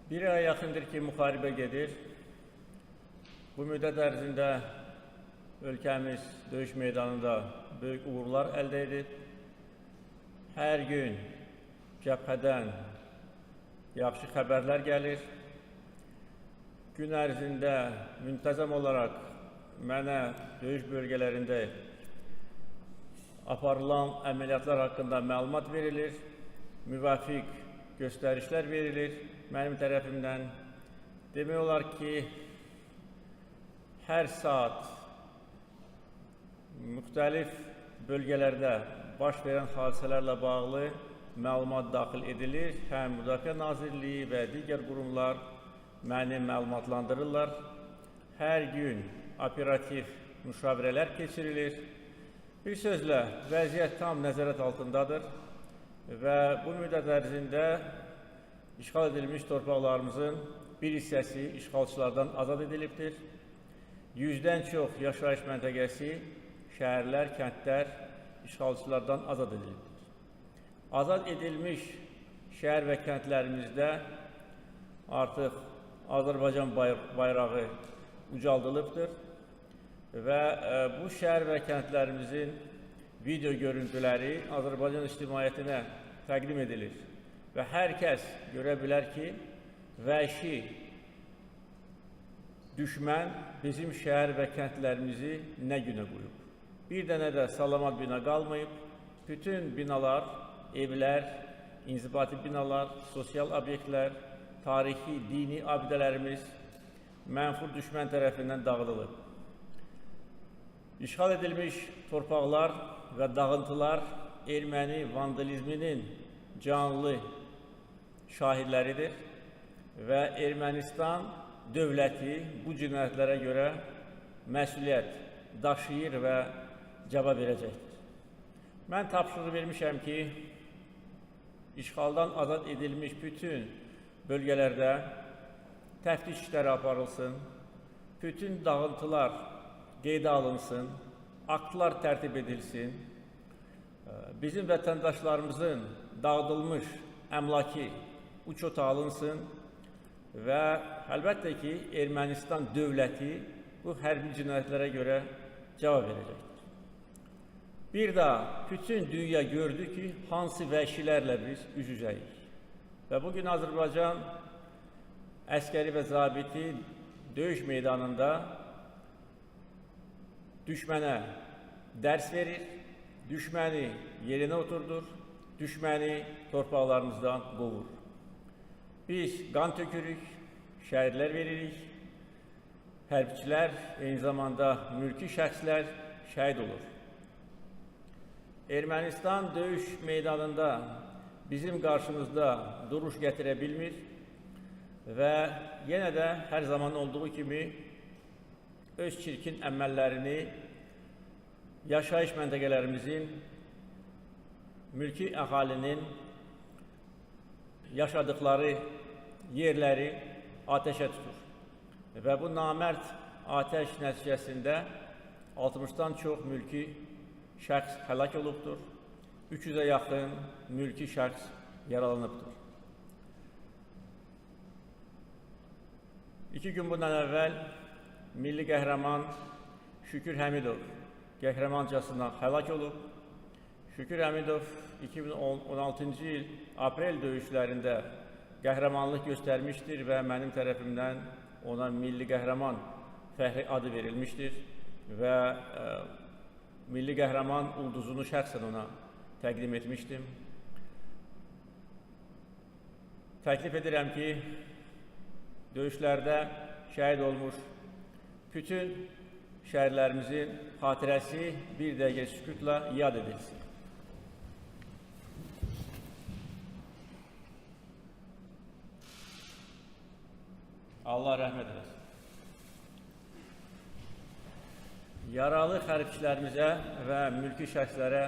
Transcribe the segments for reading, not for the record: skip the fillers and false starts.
Bir aya yaxındır ki, müharibə gedir. Bu müddət ərzində ölkəmiz döyüş meydanında böyük uğurlar əldə edib. Hər gün cəbhədən yaxşı xəbərlər gəlir. Gün ərzində müntəzəm olaraq mənə döyüş bölgələrində aparılan əməliyyatlar haqqında məlumat verilir, müvafiq göstərişlər verilir mənim tərəfimdən. Demək olar ki, hər saat müxtəlif bölgələrdə baş verən hadisələrlə bağlı məlumat daxil edilir. Həm Müdafiə Nazirliyi və digər qurumlar məni məlumatlandırırlar. Hər gün operativ müşavirələr keçirilir. Bir sözlə, vəziyyət tam nəzarət altındadır və bu müddət ərzində işğal edilmiş torpaqlarımızın bir hissəsi işğalçılardan azad edilibdir. 100-dən çox yaşayış məntəqəsi, şəhərlər, kəndlər işğalçılardan azad edilibdir. Azad edilmiş şəhər və kəndlərimizdə artıq Azərbaycan bayrağı ucaldılıbdır və bu şəhər və kəndlərimizin video görüntüləri Azərbaycan ictimaiyyətinə təqdim edilir və hər kəs görə bilər ki, vəhşi düşmən bizim şəhər və kəndlərimizi nə günə qoyub. Bir dənə də salamat bina qalmayıb, bütün binalar, evlər, inzibati binalar, sosial obyektlər, tarixi, dini abidələrimiz mənfur düşmən tərəfindən dağıdılıb. İşğal edilmiş torpaqlar və dağıntılar erməni vandalizminin canlı şahidləridir və Ermənistan dövləti bu cinayətlərə görə məsuliyyət daşıyır və cavab verəcəkdir. Mən tapşırıq vermişəm ki, işğaldan azad edilmiş bütün bölgələrdə təftiş işləri aparılsın, bütün dağıntılar qeydə alınsın, aktlar tərtib edilsin, bizim vətəndaşlarımızın dağıdılmış əmlaki uçota alınsın və əlbəttə ki, Ermənistan dövləti bu hərbi cinayətlərə görə cavab verəcəkdir. Bir daha bütün dünya gördü ki, hansı vəhşilərlə biz üz-üzəyik. Və bugün Azərbaycan əskəri və zabiti döyüş meydanında düşmənə dərs verir, düşməni yerinə oturdur, düşməni torpaqlarımızdan qovur. Biz qan tökürük, şəhidlər veririk, hərbçilər, eyni zamanda mülki şəxslər şəhid olur. Ermənistan döyüş meydanında bizim qarşımızda duruş gətirə bilmir və yenə də hər zaman olduğu kimi öz çirkin əməllərini yaşayış məntəqələrimizin, mülki əhalinin yaşadıkları yerləri ateşə tutur. Və bu namərd ateş nəticəsində 60-dan çox mülki şəxs həlak olubdur, 300-ə yaxın mülki şəxs yaralanıbdır. 2 gün bundan əvvəl milli qəhrəman Şükür Həmidov qəhrəmancasına həlak olub. Şükür Həmidov 2016-cı il aprel döyüşlərində qəhrəmanlıq göstərmişdir və mənim tərəfimdən ona milli qəhrəman fəxri adı verilmişdir və milli qəhrəman ulduzunu şəxsən ona təqdim etmişdim. Təklif edirəm ki, döyüşlərdə şəhid olmuş bütün şəhidlərimizin xatirəsi bir dəqiqə sükutla yad edilsin. Allah rəhmət eləsin. Yaralı hərbçilərimizə və mülki şəxslərə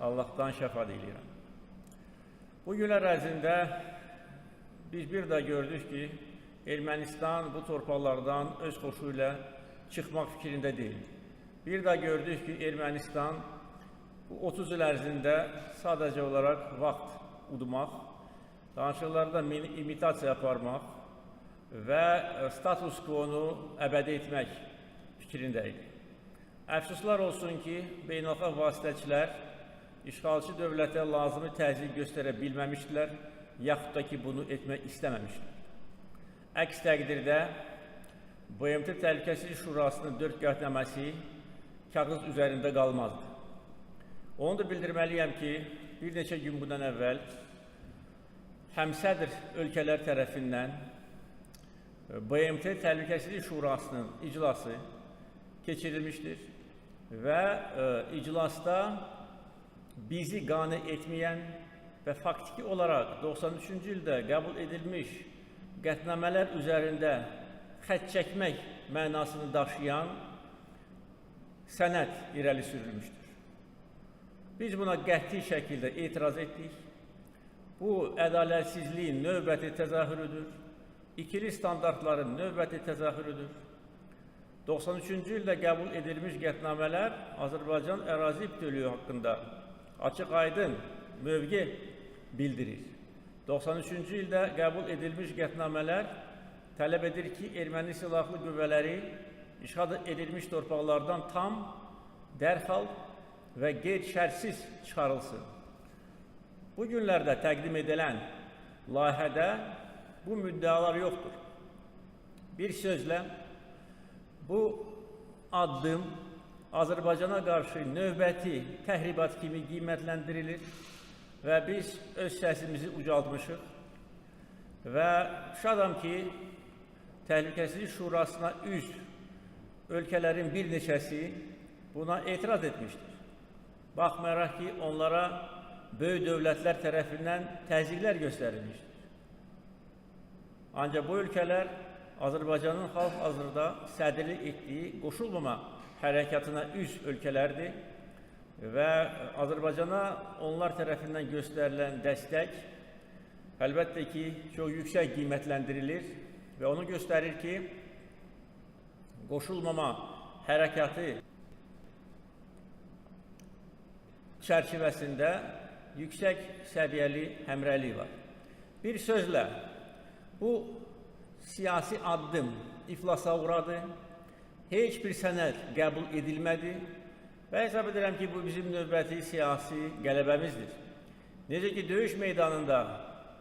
Allahdan şəfa diləyirəm. Bu günlər ərzində biz bir də gördük ki, Ermənistan bu torpaqlardan öz xoşu ilə çıxmaq fikrində deyil. Bir də gördük ki, Ermənistan bu 30 il ərzində sadəcə olaraq vaxt udmaq, danışıqlarda imitasiya aparmaq, və status quo-nu əbədi etmək fikrindəyik. Əfsuslar olsun ki, beynəlxalq vasitəçilər işğalçı dövlətə lazımi təzyiq göstərə bilməmişdilər, yaxud da ki, bunu etmək istəməmişdilər. Əks təqdirdə, BMT Təhlükəsizlik Şurasının 4 qətnaməsi kağız üzərində qalmazdı. Onu da bildirməliyəm ki, bir neçə gün bundan əvvəl həmsədr ölkələr tərəfindən BMT Təhlükəsizlik Şurasının iclası keçirilmişdir və iclasda bizi qane etməyən və faktiki olaraq 93-cü ildə qəbul edilmiş qətnamələr üzərində xətt çəkmək mənasını daşıyan sənəd irəli sürülmüşdür. Biz buna qəti şəkildə etiraz etdik. Bu, ədalətsizliyin növbəti təzahürüdür, ikili standartların növbəti təzahürüdür. 93-cü ildə qəbul edilmiş qətnamələr Azərbaycan ərazi bütövlüyü haqqında açıq-aydın mövqe bildirir. 93-cü ildə qəbul edilmiş qətnamələr tələb edir ki, erməni silahlı qüvvələri işğal edilmiş torpaqlardan tam, dərhal və qeyri-şərtsiz çıxarılsın. Bu günlərdə təqdim edilən layihədə bu müddəalar yoxdur. Bir sözlə, bu addım Azərbaycana qarşı növbəti təhribat kimi qiymətləndirilir və biz öz səsimizi ucaldmışıq və şadam ki, Təhlükəsizlik Şurasına üzv ölkələrin bir neçəsi buna etiraz etmişdir. Baxmayaraq ki, onlara böyük dövlətlər tərəfindən təzyiqlər göstərilmişdir. Ancaq bu ölkələr Azərbaycanın hal-hazırda sədrlik etdiyi qoşulmama hərəkatına üzv ölkələrdir və Azərbaycana onlar tərəfindən göstərilən dəstək əlbəttə ki, çox yüksək qiymətləndirilir və onu göstərir ki, qoşulmama hərəkatı çərçivəsində yüksək səviyyəli həmrəylik var. Bir sözlə, bu siyasi addım iflasa uğradı, heç bir sənəd qəbul edilmədi və hesab edirəm ki, bu bizim növbəti siyasi qələbəmizdir. Necə ki, döyüş meydanında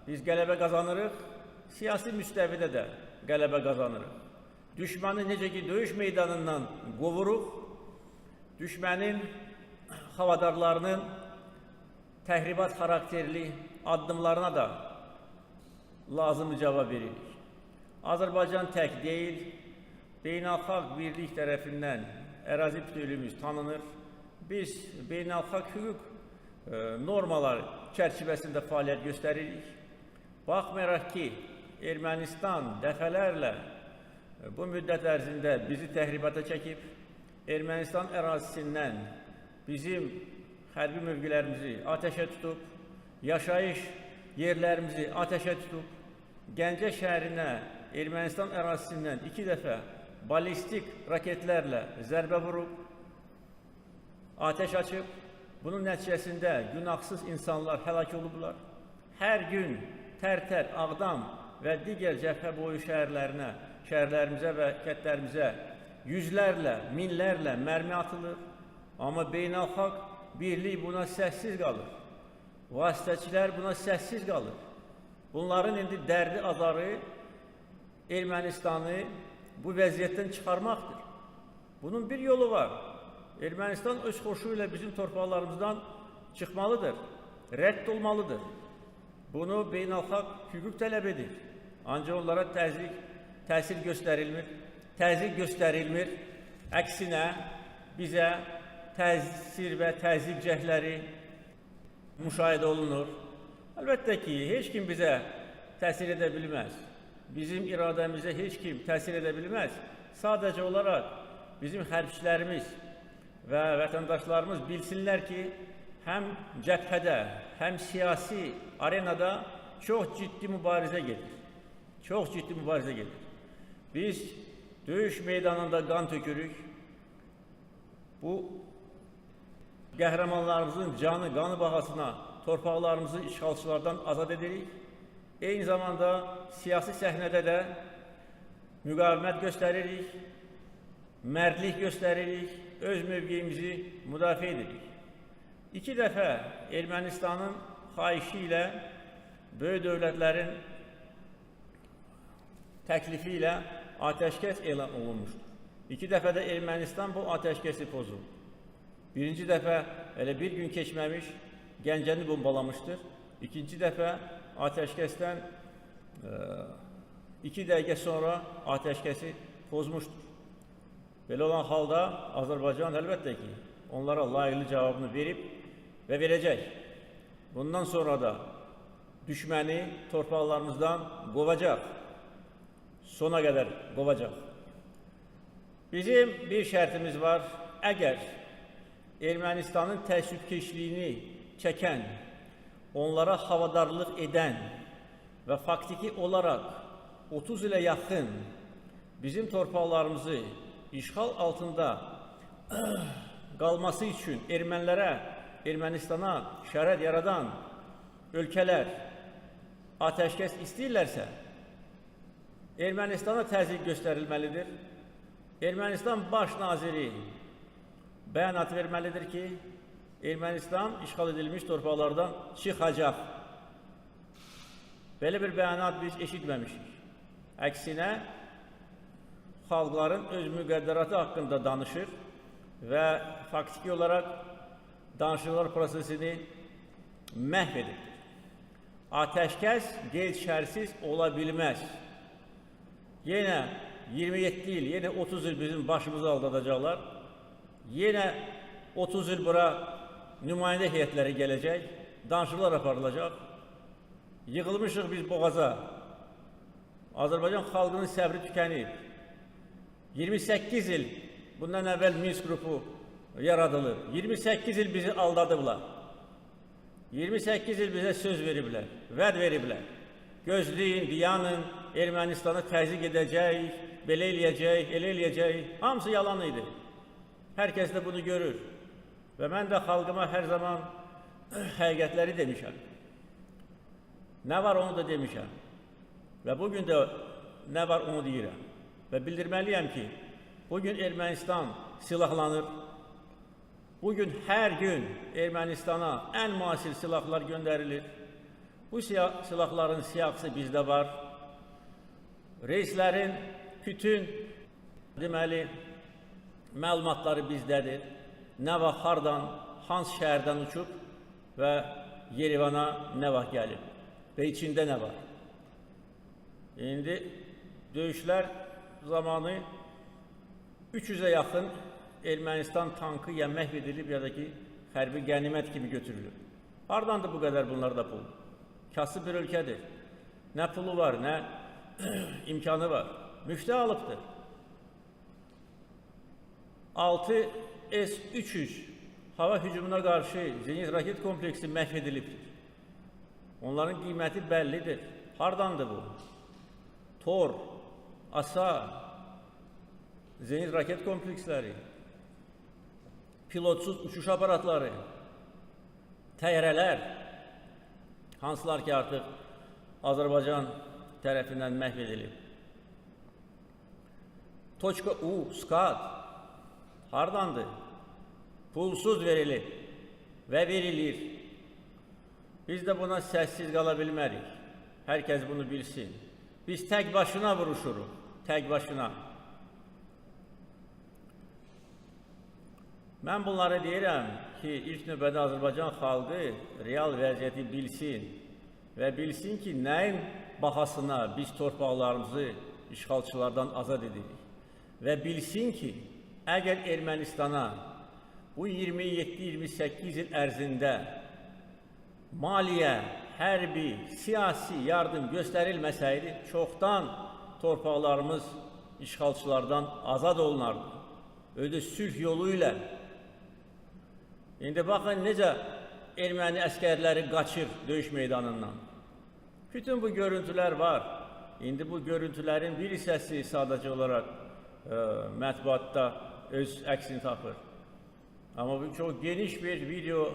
biz qələbə qazanırıq, siyasi müstəvidə də qələbə qazanırıq. Düşmanı necə ki, döyüş meydanından qovuruq, düşmənin havadarlarının təhribat xarakterli addımlarına da lazımi cavab veririk. Azərbaycan tək deyil, beynəlxalq birlik tərəfindən ərazi bütövlüyümüz tanınır. Biz beynəlxalq hüquq normalar çərçivəsində fəaliyyət göstəririk. Baxmayaraq ki, Ermənistan dəfələrlə bu müddət ərzində bizi təhribata çəkib, Ermənistan ərazisindən bizim hərbi mövqelərimizi ateşə tutub, yaşayış yerlərimizi ateşə tutub, Gəncə şəhərinə Ermənistan ərazisindən 2 dəfə balistik raketlərlə zərbə vurub, ateş açıb, bunun nəticəsində günahsız insanlar həlak olublar. Hər gün Tərtər, Ağdam və digər cəbhə boyu şəhərlərimizə və kəndlərimizə yüzlərlə, minlərlə mərmi atılır. Amma beynəlxalq birlik buna səssiz qalır. Vasitəçilər buna səssiz qalır. Bunların indi dərdi azarı Ermənistanı bu vəziyyətdən çıxarmaqdır. Bunun bir yolu var. Ermənistan öz xoşu ilə bizim torpaqlarımızdan çıxmalıdır, rədd olmalıdır. Bunu beynəlxalq hüquq tələb edir. Ancaq onlara təsir göstərilmir. Əksinə bizə təsir və təzyiq cəhdləri müşahidə olunur. Əlbəttə ki, heç kim bizə təsir edə bilməz. Bizim iradəmizə heç kim təsir edə bilməz. Sadəcə olaraq bizim hərbçilərimiz və vətəndaşlarımız bilsinlər ki, həm cəbhədə, həm siyasi arenada çox ciddi mübarizə gedir. Çox ciddi mübarizə gedir. Biz döyüş meydanında qan tökürük. Bu qəhrəmanlarımızın canı, qanı bahasına torpaqlarımızı işğalçılardan azad edirik. Eyni zamanda siyasi səhnədə də müqavimət göstəririk, mərdlik göstəririk, öz mövqeyimizi müdafiə edirik. 2 dəfə Ermənistanın xahişi ilə böyük dövlətlərin təklifi ilə atəşkəs elan olunmuşdur. 2 dəfə də Ermənistan bu atəşkəsi pozuldu. Birinci dəfə elə bir gün keçməmiş Gəncəni bombalamışdır. İkinci dəfə atəşkəsdən 2 dəqiqə sonra atəşkəsi pozmuşdur. Belə olan halda Azərbaycan əlbəttə ki, onlara layiqli cavabını verib və verəcək. Bundan sonra da düşməni torpaqlarımızdan qovacaq. Sona qədər qovacaq. Bizim bir şərtimiz var. Əgər Ermənistanın təəssübkeşliyini çəkən, onlara havadarlıq edən və faktiki olaraq 30 ilə yaxın bizim torpaqlarımızı işğal altında qalması üçün ermənilərə, Ermənistana şərait yaradan ölkələr atəşkəs istəyirlərsə, Ermənistana təzyiq göstərilməlidir. Ermənistan baş naziri bəyanat verməlidir ki, Ermənistan işğal edilmiş torpaqlardan çıxacaq. Belə bir bəyanat biz eşitməmişik. Əksinə, xalqların öz müqəddəratı haqqında danışır və faktiki olaraq danışıqlar prosesini məhv edir. Atəşkəs qeyd-şərtsiz ola bilməz. Yenə 27 il, yenə 30 il bizim başımızı aldadacaqlar. Yenə 30 il bura nümayəndə heyətləri gələcək, danışıqlar aparılacaq. Yığılmışıq biz boğaza. Azərbaycan xalqının səbri tükənib. 28 il bundan əvvəl Minsk qrupu yaradılır. 28 il bizi aldadıblar. 28 il bizə söz veriblər, vəd veriblər. Gözləyin, dayanın, Ermənistana təzyiq edəcək, belə eləyəcək, elə eləyəcək. Hamısı yalan idi. Hər kəs də bunu görür. Və mən də xalqıma hər zaman həqiqətləri demişəm. Nə var onu da demişəm. Və bugün də nə var onu deyirəm. Və bildirməliyəm ki, bugün Ermənistan silahlanır. Bugün hər gün Ermənistana ən müasir silahlar göndərilir. Bu silahların siyahısı bizdə var. Reislərin bütün deməli məlumatları bizdədir. Nə vaxt, hardan, hansı şəhərdən uçub və Yerevana nə vaxt gəlib və içində nə var. İndi döyüşlər zamanı 300-ə yaxın Ermənistan tankı ya məhv edilib, ya da ki, hərbi qənimət kimi götürülür. Hardandır bu qədər bunlarda pul? Kasıb bir ölkədir. Nə pulu var, nə imkanı var. Müftə alıbdır. 6 S-300 hava hücumuna qarşı zenit raket kompleksi məhv edilibdir. Onların qiyməti bəllidir. Hardandır bu? Tor, ASA, zenit raket kompleksləri, pilotsuz uçuş aparatları, təyyarələr, hansılar ki artıq Azərbaycan tərəfindən məhv edilib. .U, SKAD, hardandır? Pulsuz verilib və verilir. Biz də buna səssiz qala bilmərik. Hər kəs bunu bilsin. Biz tək başına vuruşuruq, tək başına. Mən bunları deyirəm ki, ilk növbədə Azərbaycan xalqı real vəziyyəti bilsin və bilsin ki, nəyin bahasına biz torpaqlarımızı işğalçılardan azad edirik və bilsin ki, əgər Ermənistana bu 27-28 il ərzində maliyyə, hərbi, siyasi yardım göstərilməsəydi, çoxdan torpaqlarımız işğalçılardan azad olunardı. Öyle sülh yolu ilə. İndi baxın necə erməni əskərləri qaçır döyüş meydanından. Bütün bu görüntülər var. İndi bu görüntülərin bir hissəsi sadəcə olaraq mətbuatda öz əksini tapır. Amma bu çox geniş bir video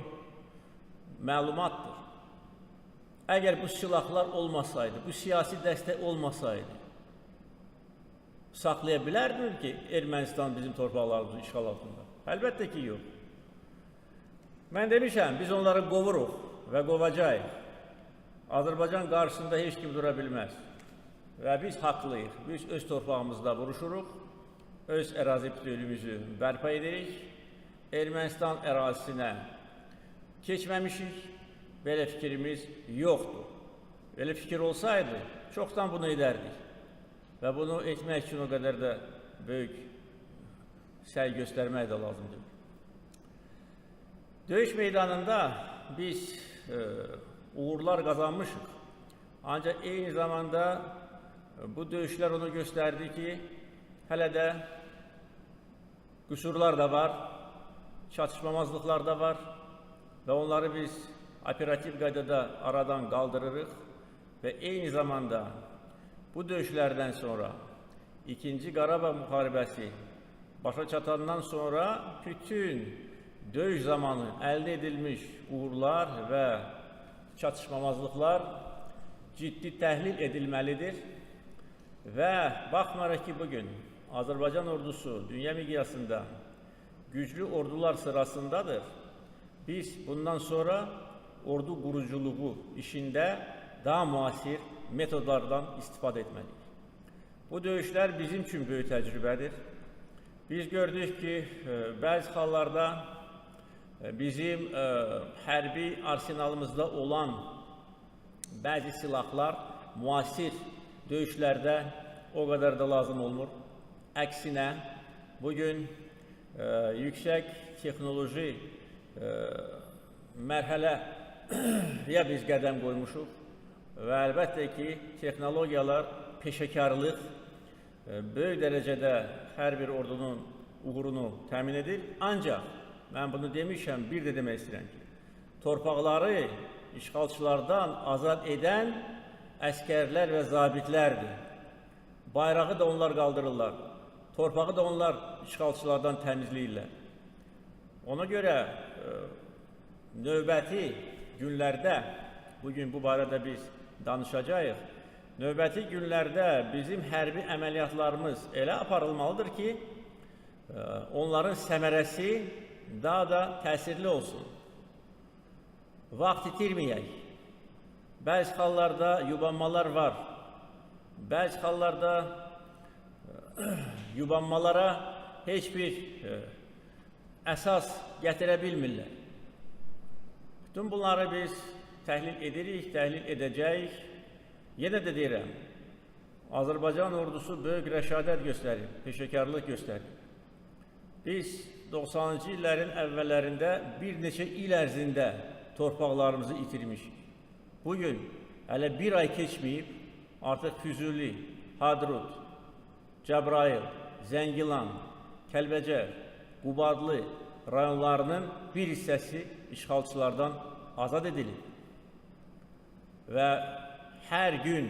məlumatdır. Əgər bu silahlar olmasaydı, bu siyasi dəstək olmasaydı, saxlaya bilərdimi ki, Ermənistan bizim torpaqlarımızın işğal altında? Əlbəttə ki, yox. Mən demişəm, biz onları qovuruq və qovacağıq. Azərbaycan qarşısında heç kim dura bilməz. Və biz haqlıyıq. Biz öz torpağımızda vuruşuruq, öz ərazi bütövlüyümüzü bərpa edirik. Ermənistan ərazisinə keçməmişik, belə fikrimiz yoxdur. Belə fikir olsaydı, çoxdan bunu edərdik. Və bunu etmək üçün o qədər də böyük səy göstərmək də lazımdır. Döyüş meydanında biz uğurlar qazanmışıq. Ancaq eyni zamanda bu döyüşlər onu göstərdi ki, hələ də qüsurlar da var, çatışmamazlıqlar da var və onları biz operativ qaydada aradan qaldırırıq və eyni zamanda bu döyüşlərdən sonra İkinci Qarabağ müharibəsi başa çatandan sonra bütün döyüş zamanı əldə edilmiş uğurlar və çatışmamazlıqlar ciddi təhlil edilməlidir və baxmayaraq ki, bugün Azərbaycan ordusu dünya miqyasında güclü ordular sırasındadır, biz bundan sonra ordu quruculuğu işində daha müasir metodlardan istifadə etməliyik. Bu döyüşlər bizim üçün böyük təcrübədir. Biz gördük ki, bəzi hallarda bizim hərbi arsenalımızda olan bəzi silahlar müasir döyüşlərdə o qədər də lazım olmur. Əksinə, bugün yüksək texnoloji mərhələyə biz qədəm qoymuşuq və əlbəttə ki, texnologiyalar, peşəkarlıq böyük dərəcədə hər bir ordunun uğurunu təmin edir. Ancaq, mən bunu demişəm, bir də demək istəyirəm ki, torpaqları işğalçılardan azad edən əskərlər və zabitlərdir. Bayrağı da onlar qaldırırlar, torpağı da onlar işğalçılardan təmizləyirlər. Ona görə növbəti günlərdə, bugün bu barədə biz danışacağıq, növbəti günlərdə bizim hərbi əməliyyatlarımız elə aparılmalıdır ki, onların səmərəsi daha da təsirli olsun. Vaxt itirməyək. Bəzi hallarda yubanmalar var. Bəzi hallarda yubanmalara heç bir əsas gətirə bilmirlər. Bütün bunları biz təhlil edirik, təhlil edəcəyik. Yenə də deyirəm, Azərbaycan ordusu böyük rəşadət göstərir, peşəkarlıq göstərir. Biz 90-cı illərin əvvəllərində bir neçə il ərzində torpaqlarımızı itirmişik. Bugün hələ bir ay keçməyib, artıq Füzuli, Hadrut, Cəbrayıl, Zəngilan, Kəlbəcər, Qubadlı rayonlarının bir hissəsi işğalçılardan azad edilir. Və hər gün,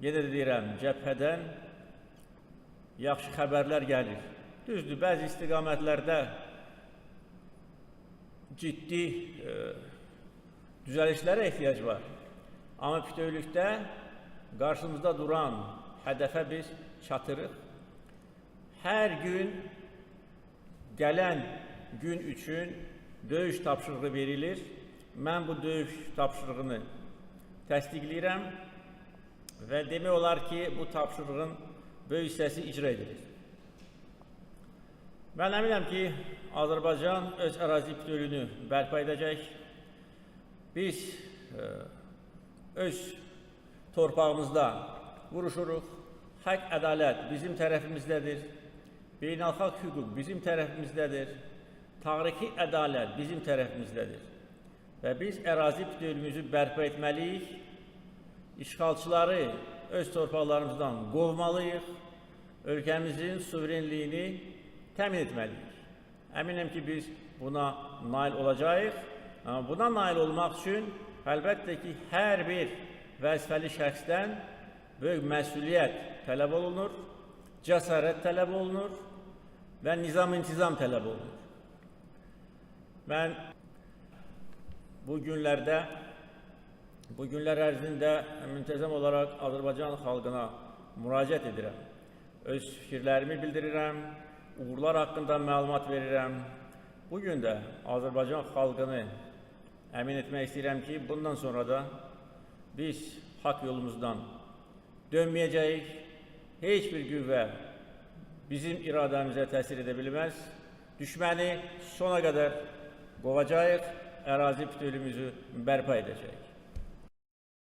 yenə də deyirəm, cəbhədən yaxşı xəbərlər gəlir. Düzdür, bəzi istiqamətlərdə ciddi düzəlişlərə ehtiyac var. Amma bütövlükdə qarşımızda duran hədəfə biz çatırıq. Hər gün gələn gün üçün döyüş tapşırığı verilir. Mən bu döyüş tapşırığını təsdiqləyirəm və demək olar ki, bu tapşırığın böyük hissəsi icra edilir. Mən əminəm ki, Azərbaycan öz ərazi bütövlüyünü bərpa edəcək. Biz öz torpağımızda vuruşuruq. Haqq, ədalət bizim tərəfimizdədir. Beynəlxalq hüquq bizim tərəfimizdədir. Tarixi ədalət bizim tərəfimizdədir. Və biz ərazi bütövlüyümüzü bərpa etməliyik, işğalçıları öz torpaqlarımızdan qovmalıyıq, ölkəmizin suverenliyini təmin etməliyik. Əminəm ki, biz buna nail olacağıq. Amma buna nail olmaq üçün əlbəttə ki, hər bir vəzifəli şəxsdən böyük məsuliyyət tələb olunur, cəsarət tələb olunur və nizam-intizam tələb olunur. Mən bu günlər ərzində müntəzəm olaraq Azərbaycan xalqına müraciət edirəm. öz fikirlərimi bildirirəm, uğurlar haqqında məlumat verirəm. Bugün də Azərbaycan xalqını əmin etmək istəyirəm ki, bundan sonra da biz haqq yolumuzdan dönməyəcəyik. Heç bir qüvvə bizim iradəmizə təsir edə bilməz. Düşməni sona qədər qovacağıq, ərazi bütövlüyümüzü bərpa edəcəyik.